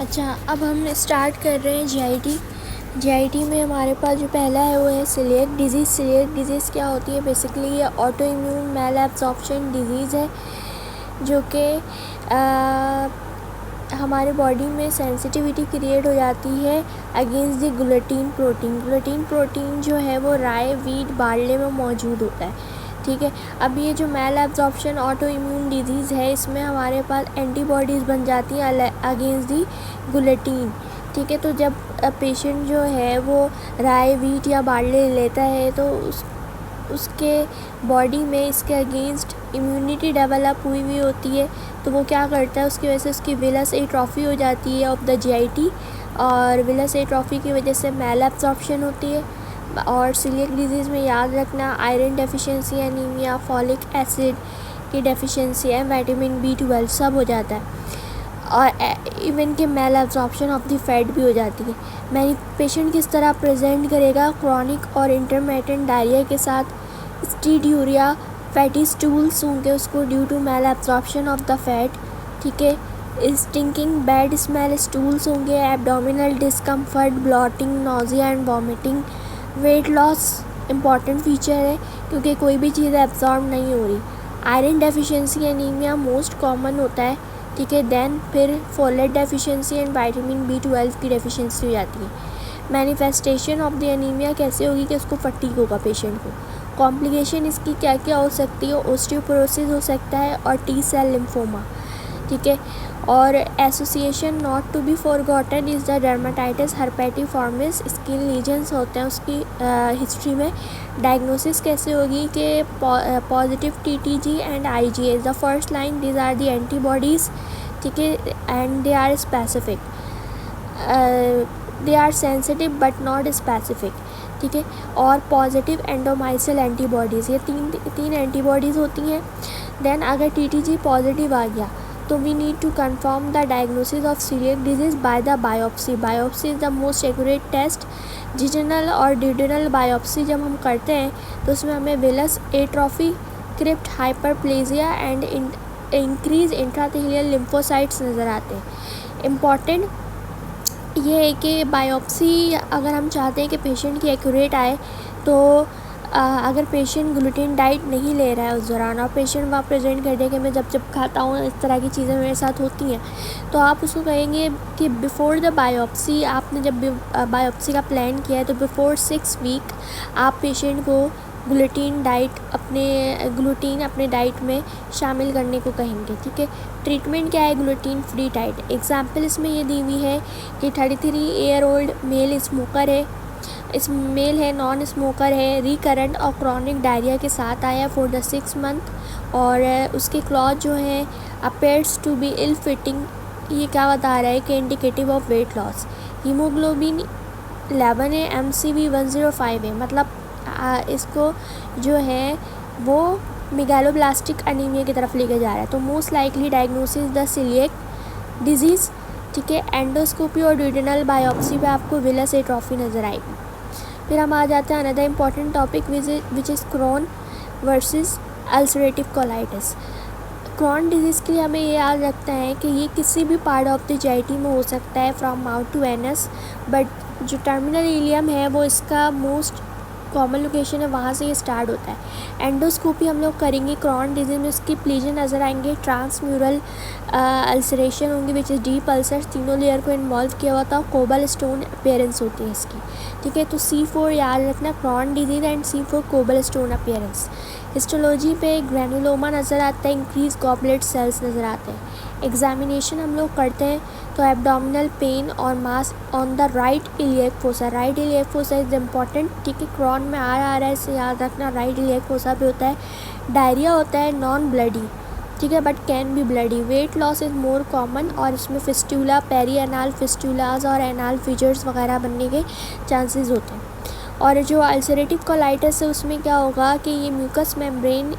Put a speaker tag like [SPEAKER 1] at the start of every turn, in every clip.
[SPEAKER 1] अच्छा, अब हम स्टार्ट कर रहे हैं जीआईटी। जीआईटी में हमारे पास जो पहला है वो है सीलिएक डिजीज़। सीलिएक डिजीज़ क्या होती है? बेसिकली ये ऑटो इम्यून मैल एब्जॉर्प्शन डिजीज़ है जो कि हमारे बॉडी में सेंसिटिविटी क्रिएट हो जाती है against the gluten protein. Gluten protein जो है वो राई, वीट, बार्ले में मौजूद होता है। ठीक है, अब ये जो मैल एब्जॉर्प्शन ऑटो इम्यून डिजीज़ है इसमें हमारे पास एंटीबॉडीज़ बन जाती हैं अगेंस्ट दी ग्लूटीन। ठीक है, तो जब पेशेंट जो है वो राई, वीट या बार्ले लेता है तो उसके बॉडी में इसके अगेंस्ट इम्यूनिटी डेवलप हुई होती है। तो वो क्या करता है, उसकी वजह से उसकी विलस एट्रोफी हो जाती है ऑफ द जीआईटी, और विलस एट्रोफी की वजह से मैल एब्जॉर्प्शन होती है। और सीलिएक डिजीज़ में याद रखना iron deficiency, anaemia, folic acid की डेफिशिएंसी है, विटामिन B12 सब हो जाता है, और इवन के मैल एब्जॉर्प्शन ऑफ द फैट भी हो जाती है। पेशेंट किस तरह प्रेजेंट करेगा? क्रॉनिक और इंटरमिटेंट डायरिया के साथ, स्टीड्यूरिया, फैटी स्टूल्स होंगे उसको due to malabsorption of the fat. ठीक है, स्टिंकिंग बैड स्मेल स्टूल्स होंगे, abdominal discomfort, bloating, nausea and vomiting. Weight loss important feature है क्योंकि कोई भी चीज़ एब्जॉर्ब नहीं हो रही। Iron deficiency, anaemia most common होता है। ठीक है, देन फिर folate deficiency and vitamin B12 की डेफिशिएंसी हो जाती है। मैनिफेस्टेशन ऑफ द एनीमिया कैसे होगी कि उसको फटीग होगा पेशेंट को। कॉम्प्लिकेशन इसकी क्या क्या हो सकती है? ओस्टियोपोरोसिस हो सकता है और टी सेल लिम्फोमा। ठीक है, और association not to be forgotten is the dermatitis herpetiformis, skin lesions होते हैं उसकी हिस्ट्री में। डायग्नोसिस कैसे होगी कि positive TTG and IgA the first line, these are the antibodies. ठीक है, and they are specific, they are sensitive but not specific. ठीक है, और पॉजिटिव एंडोमाइसिल एंटीबॉडीज़, ये तीन एंटीबॉडीज़ होती हैं। देन अगर TTG पॉजिटिव आ गया तो we need to confirm the diagnosis of coeliac disease by the biopsy. Biopsy is the most accurate test. Jejunal और ड्यूडेनल बायोप्सी जब हम करते हैं तो उसमें हमें villous atrophy, crypt hyperplasia and increase intraepithelial lymphocytes नज़र आते हैं। इम्पॉर्टेंट ये है कि बायोप्सी अगर हम चाहते हैं कि पेशेंट की एक्यूरेट आए तो अगर पेशेंट ग्लूटेन डाइट नहीं ले रहा है उस दौरान और पेशेंट वहाँ प्रेजेंट कर दे कि मैं जब खाता हूँ इस तरह की चीज़ें मेरे साथ होती हैं, तो आप उसको कहेंगे कि बिफ़ोर द बायोप्सी, आपने जब बायोप्सी का प्लान किया है तो बिफ़ोर 6 वीक आप पेशेंट को ग्लूटेन अपने डाइट में शामिल करने को कहेंगे। ठीक है, ट्रीटमेंट क्या है? Gluten free diet. एग्जाम्पल इसमें ये दी हुई है कि 33 ईयर ओल्ड मेल स्मोकर है, इस मेल है, नॉन स्मोकर है, रिकरेंट और क्रॉनिक डायरिया के साथ आया फॉर द 6 मंथ, और उसके क्लॉथ जो है appears to be ill fitting. ये क्या बता रहा है कि indicative of weight loss. Haemoglobin 11 है, MCV 105 है, मतलब इसको जो है वो मेगालोब्लास्टिक एनीमिया की तरफ लेके जा रहा है। तो most likely diagnosis the coeliac disease. ठीक है, एंडोस्कोपी और ड्यूडेनल बायोप्सी पे आपको विलस एट्रोफी नज़र आएगी। फिर हम आ जाते हैं another important topic which is Crohn versus ulcerative colitis. Crohn disease के लिए हमें ये याद रखना है कि ये किसी भी पार्ट ऑफ द जीआईटी में हो सकता है from mouth to anus, but जो टर्मिनल इलियम है वो इसका मोस्ट कॉमन लोकेशन है, वहाँ से ये स्टार्ट होता है। एंडोस्कोपी हम लोग करेंगे क्रॉन डिजीज़ में, उसकी प्लीजन नज़र आएंगे, ट्रांसम्यूरल अल्सरेशन होंगी विच इज़ डीप अल्सर, तीनों लेयर को इन्वॉल्व किया हुआ था, कोबल स्टोन अपीयरेंस होती है इसकी। ठीक है, तो C4 याद रखना, Crohn disease and C4 cobble stone appearance. Histology पे ग्रैनुलोमा नज़र आता है, इंक्रीज गॉबलेट सेल्स नज़र आते हैं। एग्जामिनेशन हम लोग करते हैं तो एब्डोमिनल पेन और मास on the right iliac fossa. Right iliac fossa is important. ठीक है, क्रॉन में आ रहा है इसे याद रखना, राइट इलियक फोसा पे होता है। डायरिया होता है नॉन ब्लडी, ठीक है, but can be bloody. Weight loss is more common और इसमें फिस्टूला, पेरी एनाल फिस्टूलाज और एनाल फीचर्स वगैरह बनने के चांसेस होते हैं। और जो अल्सरेटिव कोलाइटिस है उसमें क्या होगा कि ये म्यूकस मेम्ब्रेन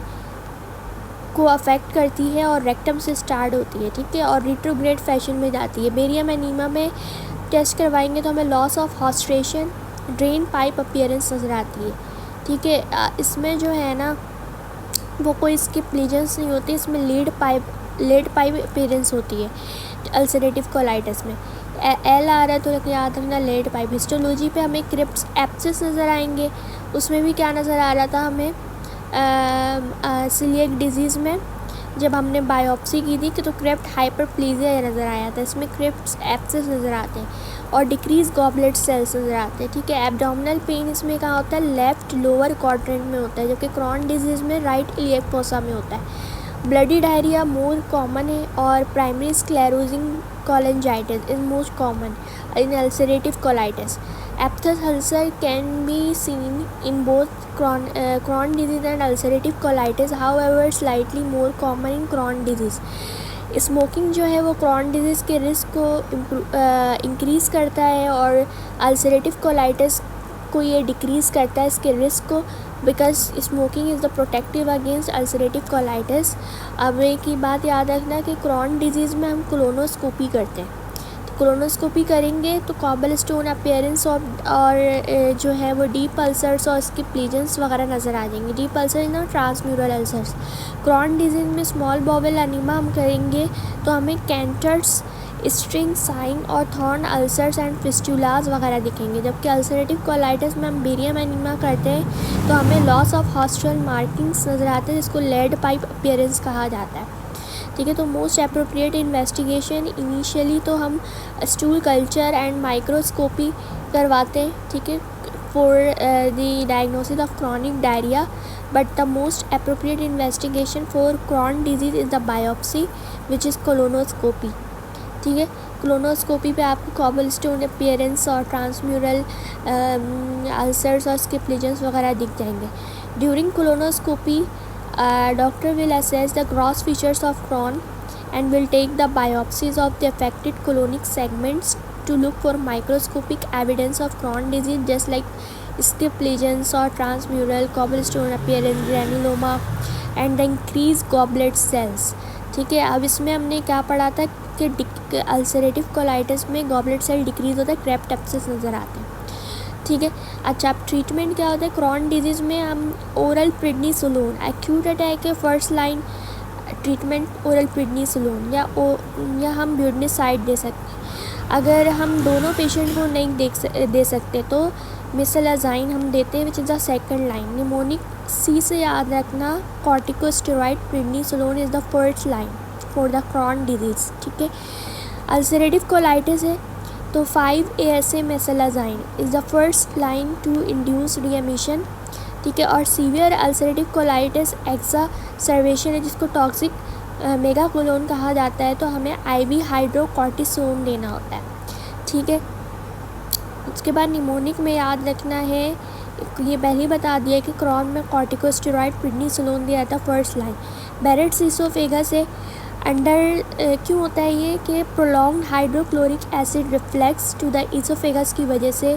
[SPEAKER 1] को अफेक्ट करती है और रेक्टम से स्टार्ट होती है। ठीक है, और रिट्रोग्रेड फैशन में जाती है। बेरियम एनीमा में टेस्ट करवाएंगे तो हमें loss of haustration, drain pipe appearance नज़र आती है। ठीक है, इसमें जो है ना वो कोई इसकी प्लीजेंस नहीं होती, इसमें लेड पाइप अपीयरेंस होती है अल्सरेटिव कोलाइटिस में। एल आ रहा है तो याद रखना लेड पाइप। हिस्टोलॉजी पे हमें क्रिप्स एप्सिस नज़र आएंगे, उसमें भी क्या नज़र आ रहा था हमें सीलिएक डिजीज़ में जब हमने बायोप्सी की थी तो क्रिप्ट हाइपरप्लेजिया नज़र आया था, इसमें क्रिप्स एप्सिस नज़र आते हैं और डिक्रीज गॉबलेट सेल्स नज़र आते हैं। ठीक है, एब्डोमिनल पेन इसमें कहाँ होता है, लेफ्ट लोअर क्वाड्रेंट में होता है, जबकि क्रॉन डिजीज़ में राइट इलियक फोसा में होता है। ब्लडी डायरिया मोर कॉमन है और primary sclerosing cholangitis is most common in ulcerative colitis. Aphthous ulcer can be seen in both Crohn disease and ulcerative colitis, however slightly more common in Crohn disease. Smoking जो है वो Crohn disease के risk को increase करता है और ulcerative colitis को ये डिक्रीज़ करता है इसके रिस्क को, because smoking is the protective against ulcerative colitis. अब एक ही बात याद रखना कि क्रॉन डिजीज़ में हम कोलोनोस्कोपी करते हैं, तो कोलोनोस्कोपी करेंगे तो कॉबल स्टोन अपीयरेंस और जो है वो डीप अल्सर्स और इसके प्लीजेंस वगैरह नज़र आ जाएंगे। डीप अल्सर ना ट्रांसम्यूरल अल्सर्स। क्रॉन डिजीज़ में स्मॉल बॉवेल एनीमा हम करेंगे तो हमें कैंटर्स, स्ट्रिंग साइन और थॉर्न अल्सर्स एंड फिस्टुलाज वगैरह दिखेंगे, जबकि अल्सरेटिव कोलाइटिस में हम बेरियम एनीमा करते हैं तो हमें लॉस ऑफ हॉस्टल मार्किंग्स नज़र आते हैं, जिसको लेड पाइप अपीयरेंस कहा जाता है। ठीक है, तो मोस्ट अप्रोप्रिएट इन्वेस्टिगेशन इनिशियली तो हम स्टूल कल्चर एंड माइक्रोस्कोपी करवाते हैं, ठीक है, for the diagnosis of chronic diarrhoea, but the most appropriate investigation for Crohn disease is the biopsy which is colonoscopy. ठीक है, कोलोनोस्कोपी पे आपको कॉबल स्टोन अपीयरेंस और ट्रांसम्यूरल अल्सर्स और स्किप लीजन्स वगैरह दिख जाएंगे। During colonoscopy doctor will assess the gross features of Crohn and will take the biopsies of the affected colonic segments to look for microscopic evidence of Crohn disease, just like skip lesions or transmural cobblestone appearance, granuloma and the increased goblet cells। ठीक है, अब इसमें हमने क्या पढ़ा था कि ulcerative colitis में गॉबलेट सेल डिक्रीज होता है, क्रेप्ट एप्सिस नज़र आते हैं। ठीक है, अच्छा, अब ट्रीटमेंट क्या होता है क्रॉन डिजीज़ में, हम ओरल प्रिडनीसोलोन, एक्यूट अटैक है फर्स्ट लाइन ट्रीटमेंट ओरल प्रिडनीसोलोन या हम ब्यूडनिसाइड दे सकते हैं। अगर हम दोनों पेशेंट को नहीं दे सकते तो मिसलाजाइन हम देते हैं which is the second line. Mnemonic C से याद रखना corticosteroid prednisolone is the first line for the Crohn disease. ठीक है, अल्सरेटिव कोलाइटिस है तो 5-ASA mesalazine is the first line to induce remission. ठीक है, और सीवियर अल्सरेटिव कोलाइटिस एक्सासर्बेशन है जिसको टॉक्सिक मेगाकोलोन कहा जाता है, तो हमें IV हाइड्रोकॉर्टिसोन देना होता है। ठीक है, उसके बाद निमोनिक में याद रखना है, ये पहले ही बता दिया कि क्रॉन में कॉर्टिकोस्टेरॉइड प्रिडनीसोलोन दिया था फर्स्ट लाइन। बैरेट्स इसोफेगस है अंडर क्यों होता है ये कि prolonged hydrochloric acid reflux to the oesophagus की वजह से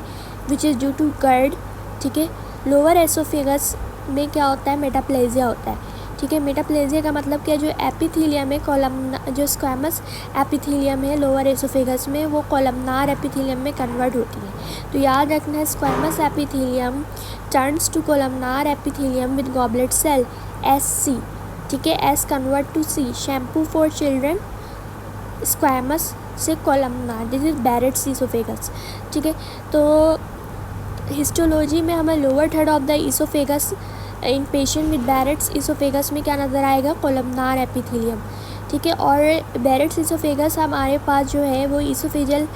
[SPEAKER 1] which is due to GERD. ठीक है, लोअर एसोफेगस में क्या होता है मेटाप्लेजिया होता है। ठीक है, मेटाप्लेजिया का मतलब क्या, जो एपिथीलियम है कॉलमनार, जो स्क्वैमस एपिथीलियम है लोअर एसोफेगस में वो कॉलमनार एपिथीलियम में कन्वर्ट होती है। तो याद रखना है squamous epithelium turns to columnar epithelium with goblet cell SC। ठीक है, S convert to C। Shampoo for children squamous से columnar, this is Barrett's oesophagus. ठीक है, तो हिस्टोलॉजी में हमें lower third of the oesophagus in patient with Barrett's oesophagus में क्या नज़र आएगा, कॉलमनार एपिथीलियम। ठीक है, और बैरेट्स इसोफेगस हमारे पास जो है वो इसोफेजल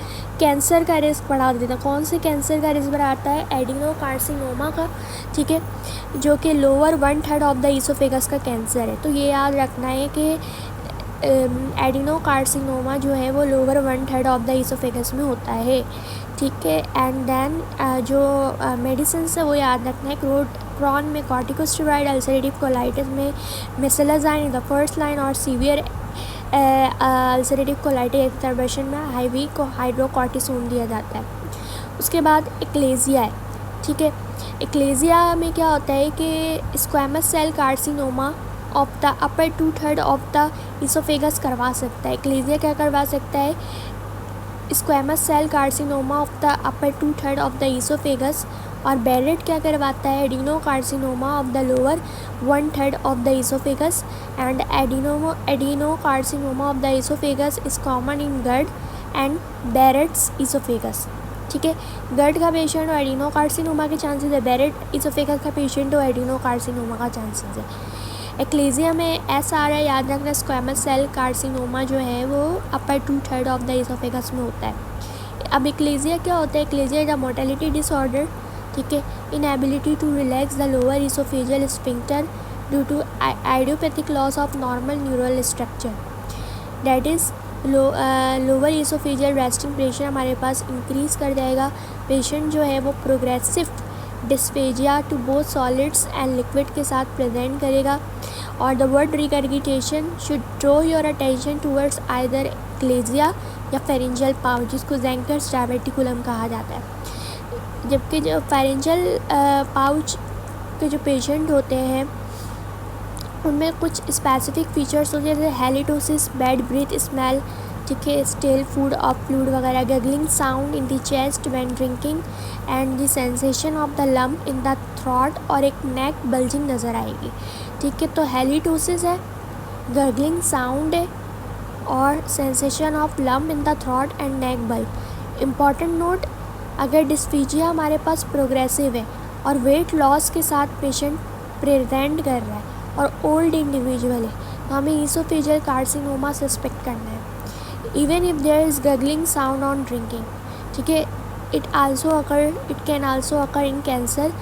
[SPEAKER 1] कैंसर का रिस्क बढ़ा देता है। कौन से कैंसर का रिस्क बढ़ाता है, एडिनोकार्सिनोमा का। ठीक है, जो कि लोअर 1/3 ऑफ द इसोफेगस का कैंसर है। तो ये याद रखना है कि एडिनोकार्सिनोमा जो है वो लोअर 1/3 ऑफ द इसोफेगस में होता है। ठीक है, एंड देन जो मेडिसिन है वो याद रखना है, क्रॉन में कॉर्टिकोस्टेरॉइड, अल्सरेटिव कोलाइटिस में मेसलाजाइन द फर्स्ट लाइन, और सीवियर अल्सरेटिव कोलाइटिस एक्सर्बेशन में IV को हाइड्रोकॉर्टिसोन दिया जाता है। उसके बाद एक्लेजिया है। ठीक है, एक्लेजिया में क्या होता है कि squamous cell carcinoma of the upper 2/3 of the oesophagus करवा सकता है। एक्लेजिया क्या करवा सकता है, squamous cell carcinoma of the upper 2/3 of the oesophagus, और बैरेट क्या करवाता है, adenocarcinoma of the lower 1/3 of the oesophagus, and adenocarcinoma of the oesophagus is common in GERD and Barrett's oesophagus. ठीक है, गट का पेशेंट हो एडिनोकार्सिनोमा के chances है, बेरेट इसोफेगस का पेशेंट हो एडिनोकार्सिनोमा का चांसेस है। एक्लेजिया में एस आ रहा है, याद रखना, स्क्वेमस सेल कार्सिनोमा जो है वो अपर 2/3 ऑफ द इसोफेगस में होता है। अब एक्लेजिया क्या होता है? Achalasia is a mortality disorder, ठीक है, inability to relax the lower oesophageal sphincter due to idiopathic loss of normal neural structure, that is lower oesophageal resting pressure हमारे पास इंक्रीज़ कर जाएगा। पेशेंट जो है वो progressive dysphagia to both solids and liquid के साथ प्रेजेंट करेगा। और the word regurgitation should draw your attention towards either achalasia या फेरेंजियल पाउच, जिसको ज़ेंकर्स डायवर्टिकुलम कहा जाता है। जबकि जो फेरेंजियल पाउच के जो पेशेंट होते हैं उनमें कुछ स्पेसिफिक फीचर्स होते हैं, जैसे हेलिटोसिस, बैड ब्रीथ स्मेल, ठीक है, स्टेल फूड ऑफ फ्लूड वगैरह, gurgling sound in the chest when drinking and the sensation of the lump in the throat, और एक नेक बल्जिंग नज़र आएगी। ठीक है, तो हेलिटोसिस है, गगलिंग साउंड है और sensation of lump in the throat and neck bulge. Important note, अगर डिस्फीजिया हमारे पास प्रोग्रेसिव है और वेट लॉस के साथ पेशेंट प्रेजेंट कर रहा है और ओल्ड इंडिविजुअल है, तो हमें इसोफेजियल कार्सिनोमा सस्पेक्ट करना है, even if there is gurgling sound on drinking. ठीक है, it can also occur in cancer.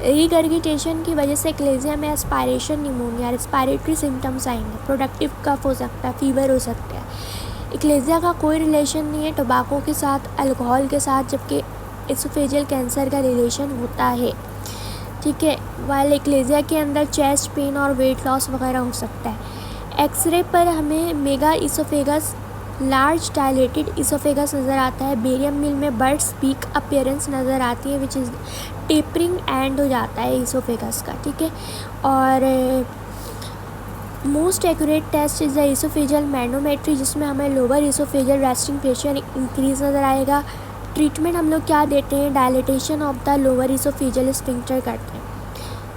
[SPEAKER 1] Regurgitation की वजह से एक्लेजिया में एस्पायरेशन, निमोनिया, रेस्पायरेटरी सिम्टम्स आएंगे, प्रोडक्टिव कफ हो सकता है, फीवर हो सकता है। एक्लेजिया का कोई रिलेशन नहीं है टोबैको के साथ, अल्कोहल के साथ, जबकि इसोफेजियल कैंसर का रिलेशन होता है। ठीक है, वाइल एक्लेजिया के अंदर चेस्ट पेन और वेट लॉस वगैरह हो सकता है। एक्सरे पर हमें mega oesophagus, large dilated oesophagus नज़र आता है। बेरियम मिल में बर्ड्स बीक अपीयरेंस नज़र आती है, विच इज़ टेपरिंग एंड हो जाता है इसोफेगस का। ठीक है, और most accurate test is the oesophageal manometry, जिसमें हमें lower oesophageal resting pressure increase नज़र आएगा। ट्रीटमेंट हम लोग क्या देते हैं? Dilatation of the lower oesophageal sphincter करते हैं,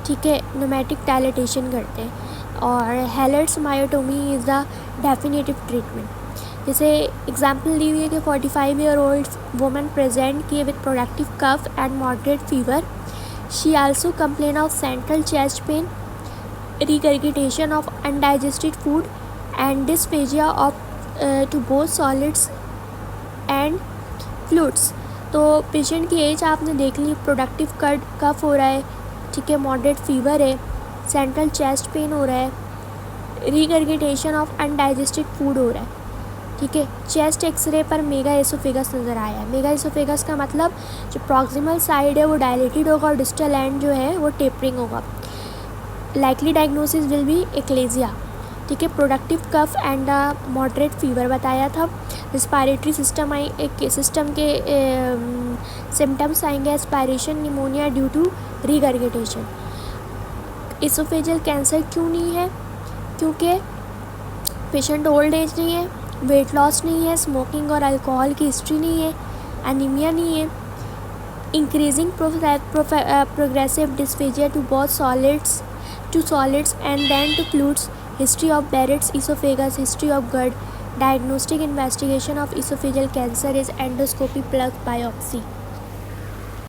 [SPEAKER 1] ठीक है, न्यूमेटिक डायलेटेशन करते हैं। और Heller's myotomy is the definitive treatment. जैसे एग्जांपल दी हुई है कि 45 ईयर ओल्ड वुमन प्रेजेंट किए with productive cough and moderate fever, she also complain of central chest pain, regurgitation of undigested food and dysphagia of to both solids and fluids. तो patient की age आपने देख ली, productive cough हो रहा है, ठीक है, मॉडरेट फीवर है, सेंट्रल चेस्ट पेन हो रहा है, रिगर्गिटेशन ऑफ अनडाइजेस्टेड फूड हो रहा है। ठीक है, चेस्ट एक्सरे पर मेगा एसोफेगस नज़र आया है। मेगा एसोफेगस का मतलब जो प्रॉक्सिमल साइड है वो डायलेटेड होगा और डिस्टल एंड जो है वो टेपरिंग होगा। Likely diagnosis will be achalasia. ठीक है, productive cough and moderate fever बताया था। रिस्पायरेटरी सिस्टम के सिम्टम्स आएंगे, aspiration, pneumonia due to regurgitation. Oesophageal cancer क्यों नहीं है? क्योंकि पेशेंट ओल्ड एज नहीं है, वेट लॉस नहीं है, स्मोकिंग और अल्कोहल की हिस्ट्री नहीं है, एनीमिया नहीं है, increasing progressive dysphagia to both solids and then to fluids, history of Barrett's oesophagus, history of gut, diagnostic investigation of oesophageal cancer is endoscopy plus biopsy.